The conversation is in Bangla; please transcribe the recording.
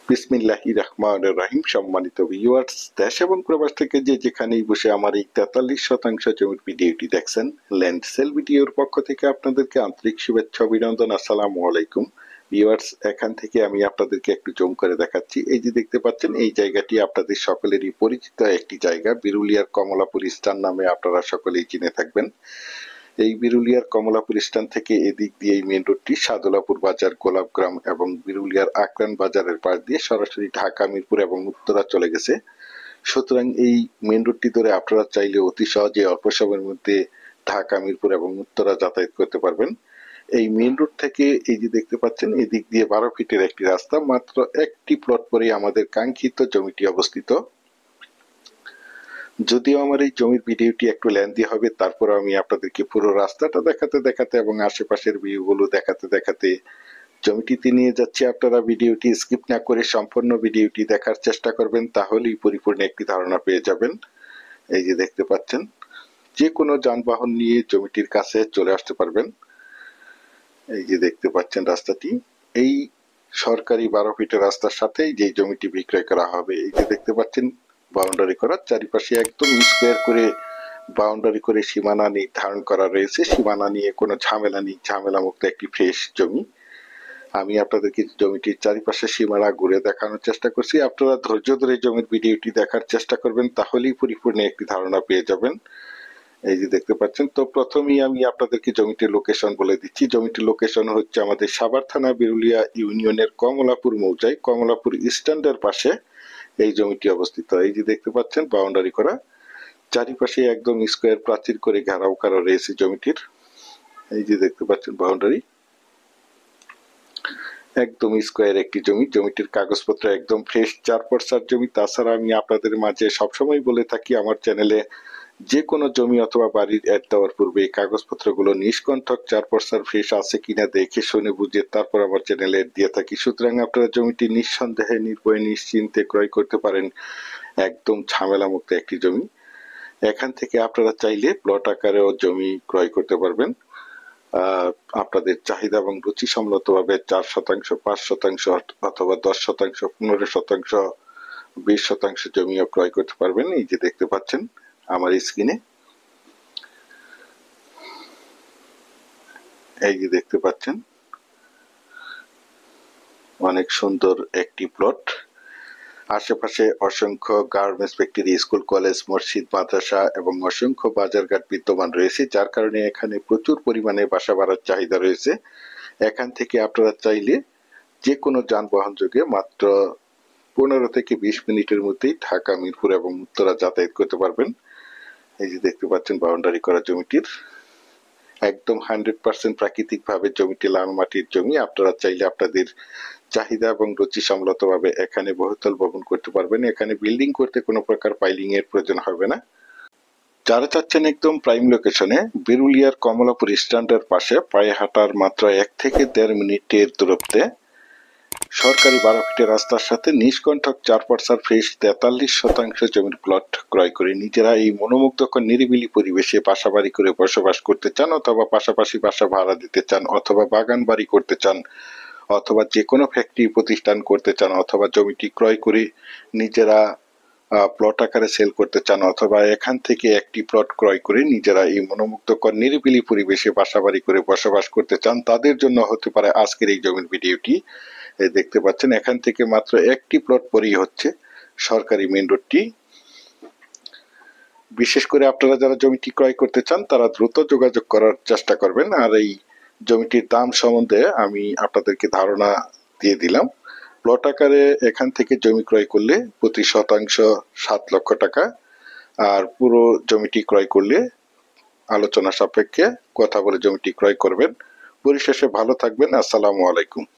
বিসমিল্লাহির রহমানির রহিম। সম্মানিত ভিউয়ার্স, দেশ এবং প্রবাস থেকে যে যেখানেই বসে আমার এই 43% জমির ভিডিওটি দেখছেন, ল্যান্ড সেল ভিডিওর পক্ষ থেকে আপনাদেরকে আন্তরিক শুভেচ্ছা অভিনন্দন। আসসালামু আলাইকুম ভিউয়ার্স। এখান থেকে আমি আপনাদেরকে একটু জুম করে দেখাচ্ছি। এই যে দেখতে পাচ্ছেন, এই জায়গাটি আপনাদের সকলেরই পরিচিত একটি জায়গা। বিরুলিয়ার কমলাপুর স্টান নামে আপনারা সকলেই চিনে থাকবেন। এই বিরুলিয়ার কমলাপুর স্ট্যান্ড থেকে এদিক দিয়ে এই মেন রোডটি সাদুলাপুর বাজার, গোলাপগ্রাম এবং বিরুলিয়ার আকরান বাজারের পাশ দিয়ে সরাসরি ঢাকা, মিরপুর এবং উত্তরা চলে গেছে। সুতরাং এই মেন রোডটি ধরে আপনারা চাইলে অতি সহজে অল্প সময়ের মধ্যে ঢাকা, মিরপুর এবং উত্তরা যাতায়াত করতে পারবেন। এই মেন রোড থেকে এই যে দেখতে পাচ্ছেন, এদিক দিয়ে 12 ফিটের একটি রাস্তা, মাত্র একটি প্লট পরেই আমাদের কাঙ্ক্ষিত জমিটি অবস্থিত। যদিও আমার এই জমির ভিডিওটি একটু লেন্দি হবে, তারপর আমি আপনাদেরকে পুরো রাস্তাটা দেখাতে দেখাতে এবং আশেপাশের ভিউগুলো দেখাতে দেখাতে জমিটিতে নিয়ে যাচ্ছি। আপনারা ভিডিওটি স্কিপ না করে সম্পূর্ণ ভিডিওটি দেখার চেষ্টা করবেন, তাহলেই পরিপূর্ণ একটি ধারণা পেয়ে যাবেন। এই যে দেখতে পাচ্ছেন, যে কোনো যানবাহন নিয়ে জমিটির কাছে চলে আসতে পারবেন। এই যে দেখতে পাচ্ছেন রাস্তাটি, এই সরকারি 12 ফিটের রাস্তার সাথেই যে জমিটি বিক্রয় করা হবে। এই যে দেখতে পাচ্ছেন, বাউন্ডারি করা, চারিপাশে একদম স্কোয়ার করে বাউন্ডারি করে সীমানা নির্ধারণ করা রয়েছে। সীমানা নিয়ে কোনো ঝামেলা নেই, ঝামেলা মুক্ত একটি ফ্রেশ জমি। আমি আপনাদেরকে জমিটির চারিপাশে সীমানা ঘুরে দেখানোর চেষ্টা করছি। আপনারা ধৈর্য ধরে জমির ভিডিওটি দেখার চেষ্টা করবেন, তাহলেই পরিপূর্ণ একটি ধারণা পেয়ে যাবেন। এই যে দেখতে পাচ্ছেন, তো প্রথমেই আমি আপনাদেরকে জমিটির লোকেশন বলে দিচ্ছি। জমিটির লোকেশন হচ্ছে আমাদের সাভার থানা, বিরুলিয়া ইউনিয়নের কমলাপুর মৌজায়, কমলাপুর স্ট্যান্ডের পাশে এই জমিটি অবস্থিত। এই যে দেখতে পাচ্ছেন, বাউন্ডারি করা, চারিপাশে একদম স্কোয়ার প্রাচীর করে ঘেরাও করা রয়েছে জমিটির। এই যে দেখতে পাচ্ছেন বাউন্ডারি, একদম স্কোয়ার একটি জমি। জমিটির কাগজপত্র একদম ফ্রেশ, 4/4 জমি। তাছাড়া আমি আপনাদের মাঝে সবসময় বলে থাকি, আমার চ্যানেলে যে কোনো জমি অথবা বাড়ির অ্যাড দেওয়ার পূর্বে এই কাগজপত্রগুলো নিষ্কণ্ঠক 4/4 ফ্রেশ আছে কিনা দেখে শুনে বুঝে তারপর আমার চ্যানেলে অ্যাড দিয়ে থাকি। সুতরাং আপনারা জমিটি নিঃসন্দেহে, নির্ভয়ে, নিশ্চিন্তে ক্রয় করতে পারেন। একদম ঝামেলা মুক্ত একটি জমি। এখান থেকে আপনারা চাইলে প্লট আকারেও জমি ক্রয় করতে পারবেন। আপনাদের চাহিদা এবং রুচি সম্মতভাবে 4%, 5% অথবা 10%, 15%, 20% জমিও ক্রয় করতে পারবেন। এই যে দেখতে পাচ্ছেন আমার স্ক্রিনে, এই যে দেখতে পাচ্ছেন অনেক সুন্দর একটি প্লট। আশেপাশে অসংখ্য গার্মেন্টস ফ্যাক্টরি, স্কুল, কলেজ, মসজিদ, মাদ্রাসা এবং অসংখ্য বাজারঘাট বিদ্যমান রয়েছে, যার কারণে এখানে প্রচুর পরিমাণে বাসা বাড়ার চাহিদা রয়েছে। এখান থেকে আপনারা চাইলে যে কোনো যানবাহন যোগে মাত্র 15 থেকে 20 মিনিটের মধ্যেই ঢাকা, মিরপুর এবং উত্তরা যাতায়াত করতে পারবেন। এই যে দেখতে পাচ্ছেন বাউন্ডারি করা জমিটির, একদম 100% প্রাকৃতিক ভাবে জমিটি লাল মাটির জমি। আপনারা চাইলে আপনাদের চাহিদা এবং রুচি সম্মতভাবে এখানে বহুতল ভবন করতে পারবেন। এখানে বিল্ডিং করতে কোনো প্রকার পাইলিং এর প্রয়োজন হবে না। যারা চাচ্ছেন একদম প্রাইম লোকেশনে, বিরুলিয়ার কমলাপুর স্ট্যান্ডের পাশে পায়ে হাঁটার মাত্র 1 থেকে 1.5 মিনিটের দূরত্বে সরকারি 12 ফিটের রাস্তার সাথে নিষ্কণ্ঠক 4/4 ফ্রেশ 43% জমির প্লট ক্রয় করে নিজেরা এই মনোমুগ্ধকর নিরিবিলি পরিবেশে বাসাবাড়ি করে বসবাস করতে চান, অথবা পাশাপাশি বাসা ভাড়া দিতে চান, অথবা বাগান বাড়ি করতে চান, অথবা যে কোনো ফ্যাক্টরি প্রতিষ্ঠান করতে চান, অথবা জমিটি ক্রয় করে নিজেরা প্লট আকারে সেল করতে চান, অথবা এখান থেকে একটি প্লট ক্রয় করে নিজেরা এই মনোমুগ্ধকর নিরিবিলি পরিবেশে বাসাবাড়ি করে বসবাস করতে চান, তাদের জন্য হতে পারে আজকের এই জমির ভিডিওটি। দেখতে পাচ্ছেন, এখান থেকে মাত্র একটি প্লট পরেই হচ্ছে সরকারি মেন রোডটি। বিশেষ করে আপনারা যারা জমিটি ক্রয় করতে চান, তারা দ্রুত যোগাযোগ করার চেষ্টা করবেন। আর এই জমিটির দাম সম্বন্ধে আমি আপনাদেরকে ধারণা দিয়ে দিলাম। প্লট আকারে এখান থেকে জমি ক্রয় করলে প্রতি শতাংশ 7 লক্ষ টাকা, আর পুরো জমিটি ক্রয় করলে আলোচনা সাপেক্ষে কথা বলে জমিটি ক্রয় করবেন। পরিশেষে ভালো থাকবেন। আসসালামু আলাইকুম।